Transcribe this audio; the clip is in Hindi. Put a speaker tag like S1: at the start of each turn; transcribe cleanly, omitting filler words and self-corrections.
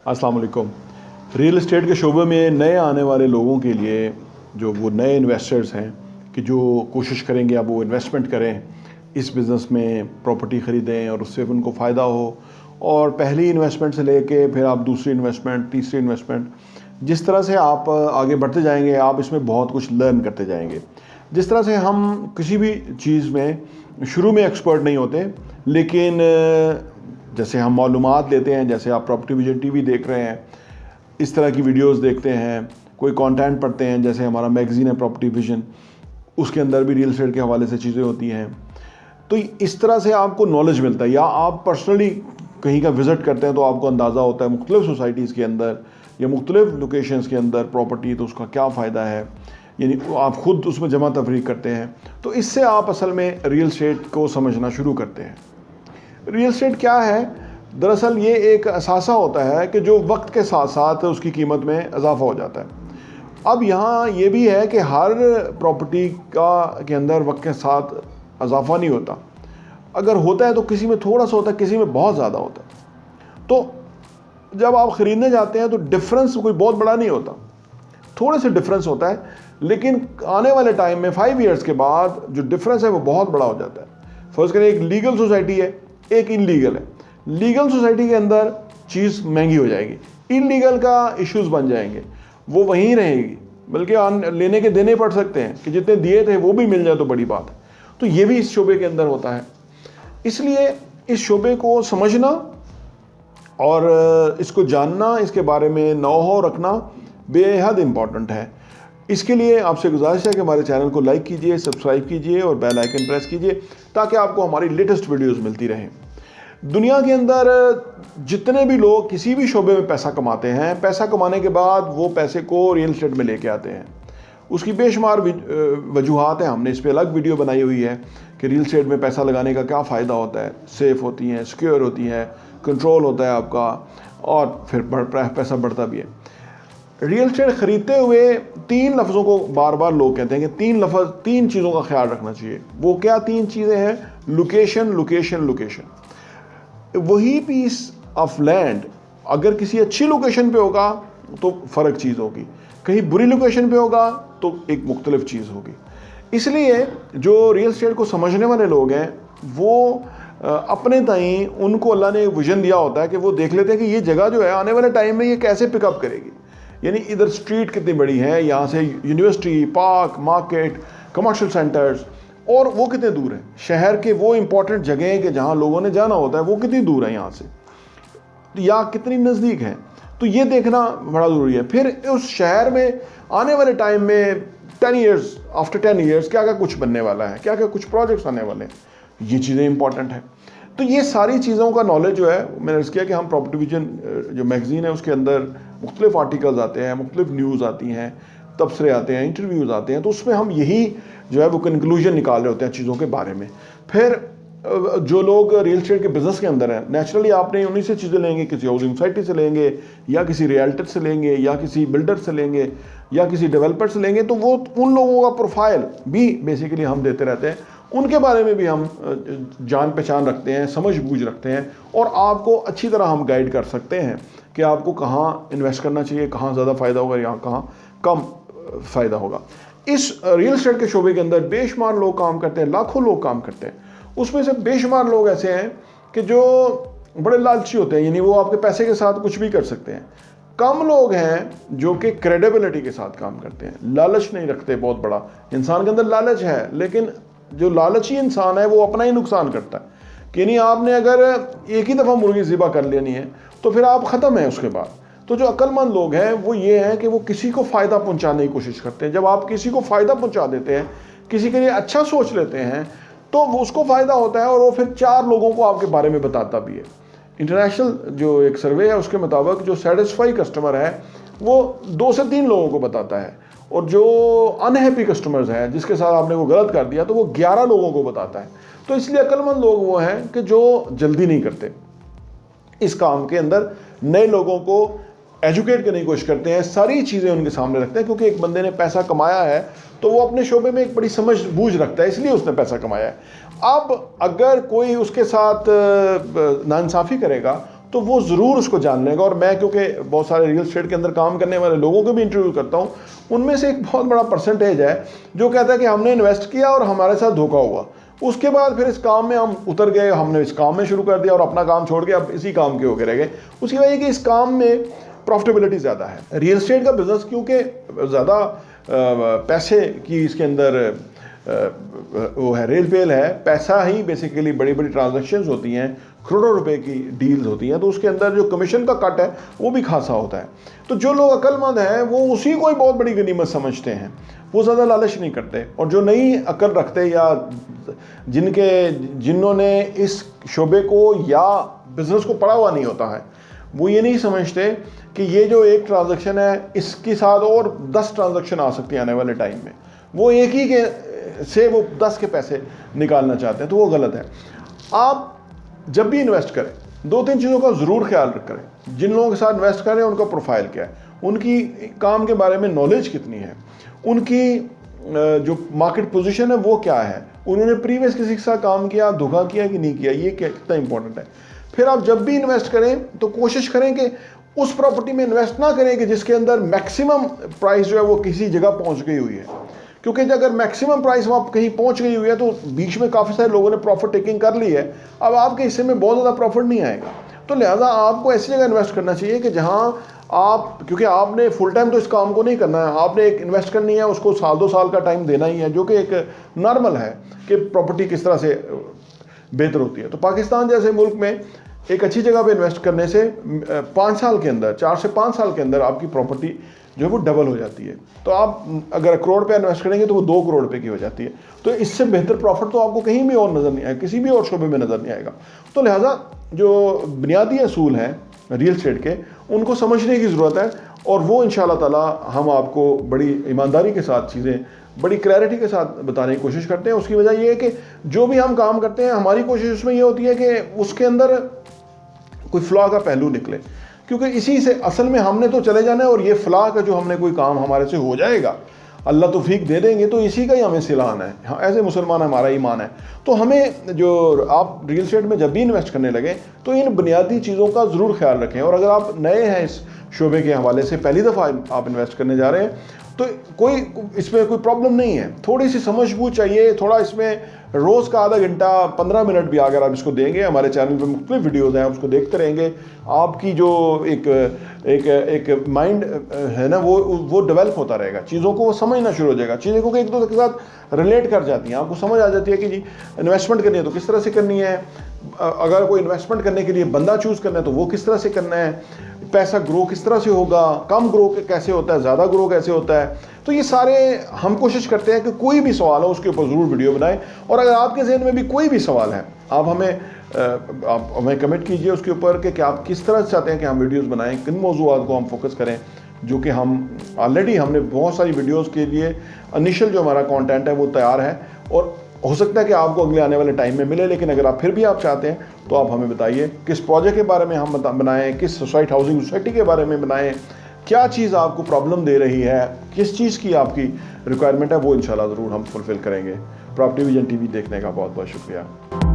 S1: अस्सलाम वालेकुम। रियल एस्टेट के शोबे में नए आने वाले लोगों के लिए, जो वो नए इन्वेस्टर्स हैं कि जो कोशिश करेंगे अब वो इन्वेस्टमेंट करें इस बिज़नेस में, प्रॉपर्टी ख़रीदें और उससे उनको फ़ायदा हो, और पहली इन्वेस्टमेंट से लेके फिर आप दूसरी इन्वेस्टमेंट, तीसरी इन्वेस्टमेंट, जिस तरह से आप आगे बढ़ते जाएंगे आप इसमें बहुत कुछ लर्न करते जाएंगे। जिस तरह से हम किसी भी चीज़ में शुरू में एक्सपर्ट नहीं होते, लेकिन जैसे हम मालूमात लेते हैं, जैसे आप प्रॉपर्टी विजन टीवी देख रहे हैं, इस तरह की वीडियोस देखते हैं, कोई कंटेंट पढ़ते हैं, जैसे हमारा मैगज़ीन है प्रॉपर्टी विजन, उसके अंदर भी रियल एस्टेट के हवाले से चीज़ें होती हैं। तो इस तरह से आपको नॉलेज मिलता है, या आप पर्सनली कहीं का विज़िट करते हैं तो आपको अंदाज़ा होता है मुख्तलिफ़ सोसाइटीज़ के अंदर या मुख्तलिफ़ लोकेशंस के अंदर प्रॉपर्टी, तो उसका क्या फ़ायदा है, यानी आप ख़ुद उसमें जमा तफरीक करते हैं। तो इससे आप असल में रियल एस्टेट को समझना शुरू करते हैं। रियल एस्टेट क्या है? दरअसल ये एक असासा होता है कि जो वक्त के साथ साथ उसकी कीमत में इजाफा हो जाता है। अब यहाँ ये भी है कि हर प्रॉपर्टी के अंदर वक्त के साथ इजाफा नहीं होता, अगर होता है तो किसी में थोड़ा सा होता है, किसी में बहुत ज़्यादा होता है। तो जब आप ख़रीदने जाते हैं तो डिफरेंस कोई बहुत बड़ा नहीं होता, थोड़े से डिफरेंस होता है, लेकिन आने वाले टाइम में 5 ईयर्स के बाद जो डिफरेंस है वो बहुत बड़ा हो जाता है। फर्ज करें एक लीगल सोसाइटी है, एक इनलीगल है। लीगल सोसाइटी के अंदर चीज़ महंगी हो जाएगी, इनलीगल का इश्यूज बन जाएंगे, वो वहीं रहेगी, बल्कि लेने के देने पड़ सकते हैं कि जितने दिए थे वो भी मिल जाए तो बड़ी बात है। तो ये भी इस शोबे के अंदर होता है। इसलिए इस शोबे को समझना और इसको जानना, इसके बारे में नौ-हाव रखना बेहद इम्पॉर्टेंट है। इसके लिए आपसे गुजारिश है कि हमारे चैनल को लाइक कीजिए, सब्सक्राइब कीजिए और बेल आइकन प्रेस कीजिए, ताकि आपको हमारी लेटेस्ट वीडियोस मिलती रहें। दुनिया के अंदर जितने भी लोग किसी भी शोबे में पैसा कमाते हैं, पैसा कमाने के बाद वो पैसे को रियल एस्टेट में लेके आते हैं। उसकी बेशुमार वजूहात हैं, हमने इस पर अलग वीडियो बनाई हुई है कि रियल एस्टेट में पैसा लगाने का क्या फ़ायदा होता है। सेफ़ होती हैं, सिक्योर होती हैं, कंट्रोल होता है आपका, और फिर पैसा बढ़ता भी है। रियल एस्टेट ख़रीदते हुए 3 लफ्ज़ों को बार बार लोग कहते हैं कि 3 चीज़ों का ख्याल रखना चाहिए। वो क्या 3 चीज़ें हैं? Location, location, location. वही पीस ऑफ लैंड अगर किसी अच्छी लोकेशन पे होगा तो फ़र्क चीज़ होगी, कहीं बुरी लोकेशन पे होगा तो एक मुख्तलिफ चीज़ होगी। इसलिए जो रियल एस्टेट को समझने वाले लोग हैं वो अपने ताईं उनको अल्लाह ने विजन दिया होता है कि वो देख लेते हैं कि ये जगह जो है आने वाले टाइम में ये कैसे पिकअप करेगी। यानी इधर स्ट्रीट कितनी बड़ी है, यहाँ से university, park, market, commercial centres, और वो कितने दूर हैं। शहर के वो इंपॉर्टेंट जगह के जहाँ लोगों ने जाना होता है वो कितनी दूर है यहाँ से, या कितनी नज़दीक है। तो ये देखना बड़ा ज़रूरी है। फिर उस शहर में आने वाले टाइम में 10 ईयर्स, आफ्टर 10 ईयर्स क्या क्या कुछ बनने वाला है, क्या क्या कुछ प्रोजेक्ट्स आने वाले हैं, ये चीज़ें इंपॉर्टेंट हैं। तो ये सारी चीज़ों का नॉलेज जो है, मैंने अर्ज़ किया कि हम प्रॉपर्टी विजन जो मैगज़ीन है उसके अंदर मुख्तलिफ आर्टिकल्स आते हैं, मुख्तलिफ न्यूज़ आती हैं, तबसरे आते हैं, इंटरव्यूज़ आते हैं, तो उसमें हम यही जो है वो कंक्लूजन निकाल रहे होते हैं चीज़ों के बारे में। फिर जो लोग रियल एस्टेट के बिज़नेस के अंदर हैं, नेचुरली आपने उन्हीं से चीज़ें लेंगे, किसी हाउसिंग सोसाइटी से लेंगे, या किसी रियल्टर से लेंगे, या किसी बिल्डर से लेंगे, या किसी डेवलपर से लेंगे, तो वो उन लोगों का प्रोफाइल भी बेसिकली हम देते रहते हैं। उनके बारे में भी हम जान पहचान रखते हैं, समझ बूझ रखते हैं, और आपको अच्छी तरह हम गाइड कर सकते हैं कि आपको कहाँ इन्वेस्ट करना चाहिए, कहाँ ज़्यादा फ़ायदा होगा, यहाँ कहाँ कम फ़ायदा होगा। इस रियल एस्टेट के शोबे के अंदर बेशुमार लोग काम करते हैं, लाखों लोग काम करते हैं। उसमें से बेशुमार लोग ऐसे हैं कि जो बड़े लालची होते हैं, यानी वो आपके पैसे के साथ कुछ भी कर सकते हैं। कम लोग हैं जो कि क्रेडिबिलिटी के साथ काम करते हैं, लालच नहीं रखते। बहुत बड़ा इंसान के अंदर लालच है, लेकिन जो लालची इंसान है वो अपना ही नुकसान करता है। कि नहीं, आपने अगर एक ही दफ़ा मुर्गी ज़िबा कर लेनी है तो फिर आप ख़त्म हैं उसके बाद। तो जो अक्लमंद लोग हैं वो ये हैं कि वो किसी को फ़ायदा पहुंचाने की कोशिश करते हैं। जब आप किसी को फ़ायदा पहुंचा देते हैं, किसी के लिए अच्छा सोच लेते हैं, तो वो उसको फ़ायदा होता है, और वो फिर 4 लोगों को आपके बारे में बताता भी है। इंटरनेशनल जो एक सर्वे है उसके मुताबिक जो सेटिस्फाई कस्टमर है वो 2 से 3 लोगों को बताता है, और जो अनहैप्पी कस्टमर्स हैं जिसके साथ आपने वो गलत कर दिया तो वो 11 लोगों को बताता है। तो इसलिए अक्लमंद लोग वो हैं कि जो जल्दी नहीं करते इस काम के अंदर, नए लोगों को एजुकेट करने की कोशिश करते हैं, सारी चीज़ें उनके सामने रखते हैं, क्योंकि एक बंदे ने पैसा कमाया है तो वो अपने शोबे में एक बड़ी समझ बूझ रखता है, इसलिए उसने पैसा कमाया है। अब अगर कोई उसके साथ नाइंसाफ़ी करेगा तो वो ज़रूर उसको जान लेगा। और मैं क्योंकि बहुत सारे रियल एस्टेट के अंदर काम करने वाले लोगों को भी इंटरव्यू करता हूँ, उनमें से एक बहुत बड़ा परसेंटेज है जो कहता है कि हमने इन्वेस्ट किया और हमारे साथ धोखा हुआ, उसके बाद फिर इस काम में हम उतर गए, हमने इस काम में शुरू कर दिया और अपना काम छोड़ के अब इसी काम के होके रह गए। उसकी वजह कि इस काम में प्रॉफिटेबिलिटी ज़्यादा है। रियल एस्टेट का बिजनेस क्योंकि ज़्यादा पैसे की इसके अंदर वो है, रेल पेल है, पैसा ही बेसिकली बड़ी बड़ी ट्रांजैक्शंस होती हैं, करोड़ों रुपए की डील्स होती हैं, तो उसके अंदर जो कमीशन का कट है वो भी खासा होता है। तो जो लोग अक्लमंद हैं वो उसी को ही बहुत बड़ी गनीमत समझते हैं, वो ज़्यादा लालच नहीं करते। और जो नई अकल रखते या जिन्होंने इस शोबे को या बिज़नेस को पढ़ा हुआ नहीं होता है, वो ये नहीं समझते कि ये जो एक ट्रांजैक्शन है इसके साथ और 10 ट्रांजैक्शन आ सकती हैं आने वाले टाइम में, वो एक ही के से वो 10 के पैसे निकालना चाहते हैं, तो वो गलत है। आप जब भी इन्वेस्ट करें 2-3 चीज़ों का ज़रूर ख्याल करें। जिन लोगों के साथ इन्वेस्ट करें उनका प्रोफाइल क्या है, उनकी काम के बारे में नॉलेज कितनी है, उनकी जो मार्केट पोजीशन है वो क्या है, उन्होंने प्रीवियस किसी के साथ काम किया, धोखा किया कि नहीं किया, ये कितना इंपॉर्टेंट है। फिर आप जब भी इन्वेस्ट करें तो कोशिश करें कि उस प्रॉपर्टी में इन्वेस्ट ना करें कि जिसके अंदर मैक्सिमम प्राइस जो है वो किसी जगह पहुंच गई हुई है, क्योंकि अगर मैक्सिमम प्राइस वहाँ कहीं पहुंच गई हुई है तो बीच में काफ़ी सारे लोगों ने प्रॉफिट टेकिंग कर ली है, अब आपके हिस्से में बहुत ज़्यादा प्रॉफिट नहीं आएगा। तो लिहाजा आपको ऐसी जगह इन्वेस्ट करना चाहिए कि जहाँ आप, क्योंकि आपने फुल टाइम तो इस काम को नहीं करना है, आपने एक इन्वेस्ट करनी है, उसको 1-2 साल का टाइम देना ही है, जो कि एक नॉर्मल है कि प्रॉपर्टी किस तरह से बेहतर होती है। तो पाकिस्तान जैसे मुल्क में एक अच्छी जगह पे इन्वेस्ट करने से 5 साल के अंदर, 4 से 5 साल के अंदर आपकी प्रॉपर्टी जो है वो डबल हो जाती है। तो आप अगर 1 करोड़ पे इन्वेस्ट करेंगे तो वो 2 करोड़ रुपए की हो जाती है। तो इससे बेहतर प्रॉफिट तो आपको कहीं भी और नज़र नहीं आएगा, किसी भी और शोबे में नज़र नहीं आएगा। तो लिहाजा जो बुनियादी असूल हैं रियल एस्टेट के, उनको समझने की ज़रूरत है, और वो इंशाअल्लाह ताला हम आपको बड़ी ईमानदारी के साथ चीज़ें बड़ी क्लैरिटी के साथ बताने की कोशिश करते हैं। उसकी वजह ये है कि जो भी हम काम करते हैं हमारी कोशिश उसमें ये होती है कि उसके अंदर कोई फ्लॉ का पहलू निकले, क्योंकि इसी से असल में हमने तो चले जाना है, और ये फ्लॉ का जो हमने कोई काम हमारे से हो जाएगा, अल्लाह तौफीक दे देंगे, तो इसी का ही हमें सिलाना है। हाँ, ऐसे मुसलमान हमारा ईमान है। तो हमें जो आप रियल एस्टेट में जब भी इन्वेस्ट करने लगे तो इन बुनियादी चीज़ों का ज़रूर ख्याल रखें। और अगर आप नए हैं इस शोबे के हवाले से, पहली दफ़ा आप इन्वेस्ट करने जा रहे हैं, तो इसमें कोई प्रॉब्लम नहीं है, थोड़ी सी समझबूझ चाहिए, थोड़ा इसमें रोज़ का आधा घंटा 15 मिनट भी अगर आप इसको देंगे, हमारे चैनल पे मुख्तलिफ वीडियोज़ हैं, आप उसको देखते रहेंगे, आपकी जो एक माइंड है ना वो डेवलप होता रहेगा, चीज़ों को वो समझना शुरू हो जाएगा, चीज़ें को एक दूसरे के साथ रिलेट कर जाती हैं, आपको समझ आ जाती है कि जी इन्वेस्टमेंट करनी है तो किस तरह से करनी है, अगर कोई इन्वेस्टमेंट करने के लिए बंदा चूज़ करना है तो वो किस तरह से करना है, पैसा ग्रो किस तरह से होगा, कम ग्रो कैसे होता है, ज़्यादा ग्रो कैसे होता है। तो ये सारे हम कोशिश करते हैं कि कोई भी सवाल हो उसके ऊपर ज़रूर वीडियो बनाएं। और अगर आपके जहन में भी कोई भी सवाल है, आप हमें कमेंट कीजिए उसके ऊपर कि आप किस तरह से चाहते हैं कि हम वीडियोस बनाएं, किन मौज़ूआत को हम फोकस करें, जो कि हम ऑलरेडी हमने बहुत सारी वीडियोस के लिए इनिशियल जो हमारा कंटेंट है वो तैयार है, और हो सकता है कि आपको अगले आने वाले टाइम में मिले। लेकिन अगर आप फिर भी आप चाहते हैं तो आप हमें बताइए किस प्रोजेक्ट के बारे में हम बनाएं, किस हाउसिंग सोसाइटी के बारे में बनाएं, क्या चीज़ आपको प्रॉब्लम दे रही है, किस चीज़ की आपकी रिक्वायरमेंट है, वो इंशाल्लाह ज़रूर हम फुलफ़िल करेंगे। प्रॉपर्टी विजन टीवी देखने का बहुत बहुत शुक्रिया।